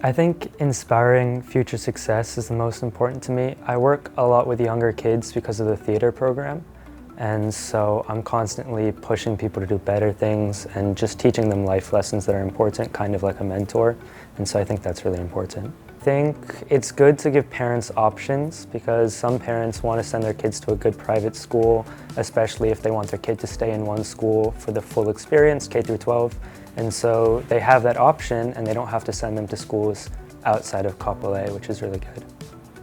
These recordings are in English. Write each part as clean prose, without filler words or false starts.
I think inspiring future success is the most important to me. I work a lot with younger kids because of the theater program, and so I'm constantly pushing people to do better things and just teaching them life lessons that are important, kind of like a mentor, and so I think that's really important. I think it's good to give parents options because some parents want to send their kids to a good private school, especially if they want their kid to stay in one school for the full experience, K through 12. And so they have that option and they don't have to send them to schools outside of Kapolei, which is really good.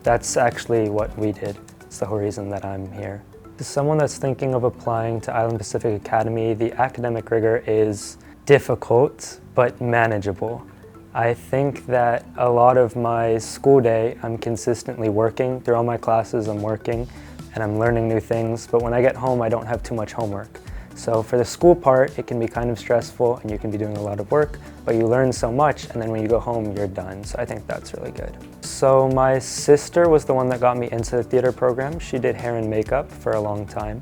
That's actually what we did. It's the whole reason that I'm here. As someone that's thinking of applying to Island Pacific Academy, the academic rigor is difficult but manageable. I think that a lot of my school day, I'm consistently working. Through all my classes, I'm working and I'm learning new things, but when I get home, I don't have too much homework. So for the school part, it can be kind of stressful and you can be doing a lot of work, but you learn so much and then when you go home, you're done. So I think that's really good. So my sister was the one that got me into the theater program. She did hair and makeup for a long time.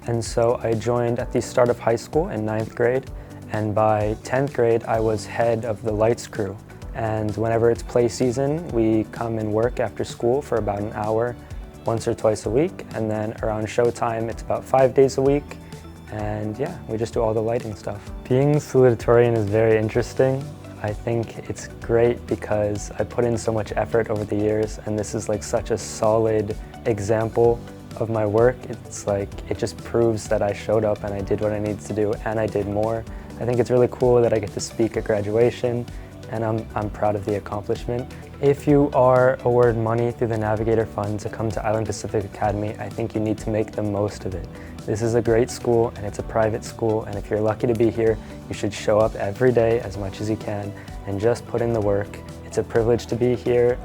And so I joined at the start of high school in 9th grade. And by 10th grade, I was head of the lights crew. And whenever it's play season, we come and work after school for about an hour, once or twice a week. And then around showtime, it's about 5 days a week. And yeah, we just do all the lighting stuff. Being salutatorian is very interesting. I think it's great because I put in so much effort over the years, and this is like such a solid example of my work. It's like, it just proves that I showed up and I did what I needed to do and I did more. I think it's really cool that I get to speak at graduation, and I'm proud of the accomplishment. If you are awarded money through the Navigator Fund to come to Island Pacific Academy, I think you need to make the most of it. This is a great school and it's a private school, and if you're lucky to be here, you should show up every day as much as you can and just put in the work. It's a privilege to be here,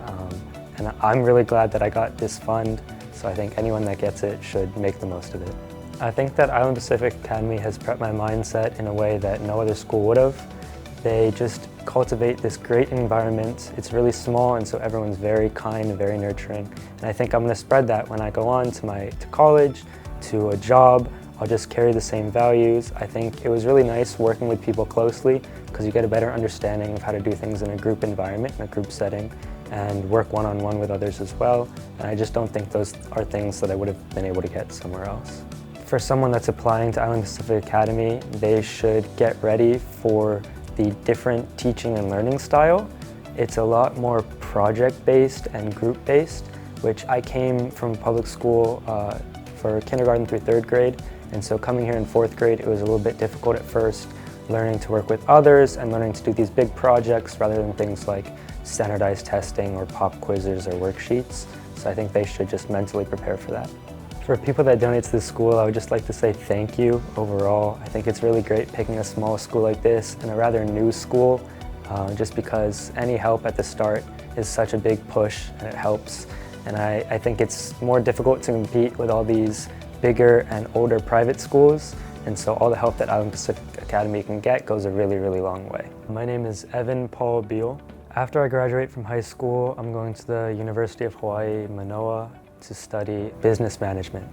and I'm really glad that I got this fund, so I think anyone that gets it should make the most of it. I think that Island Pacific Academy has prepped my mindset in a way that no other school would have. They just cultivate this great environment. It's really small, and so everyone's very kind and very nurturing. And I think I'm going to spread that when I go on to college, to a job. I'll just carry the same values. I think it was really nice working with people closely because you get a better understanding of how to do things in a group environment, in a group setting, and work one-on-one with others as well. And I just don't think those are things that I would have been able to get somewhere else. For someone that's applying to Island Pacific Academy, they should get ready for the different teaching and learning style. It's a lot more project-based and group-based, which I came from public school for kindergarten through 3rd grade, and so coming here in 4th grade, it was a little bit difficult at first, learning to work with others and learning to do these big projects rather than things like standardized testing or pop quizzes or worksheets. So I think they should just mentally prepare for that. For people that donate to the school, I would just like to say thank you overall. I think it's really great picking a small school like this and a rather new school, just because any help at the start is such a big push and it helps. And I think it's more difficult to compete with all these bigger and older private schools, and so all the help that Island Pacific Academy can get goes a really, really long way. My name is Evan Biel. After I graduate from high school, I'm going to the University of Hawaiʻi, Mānoa, to study business management.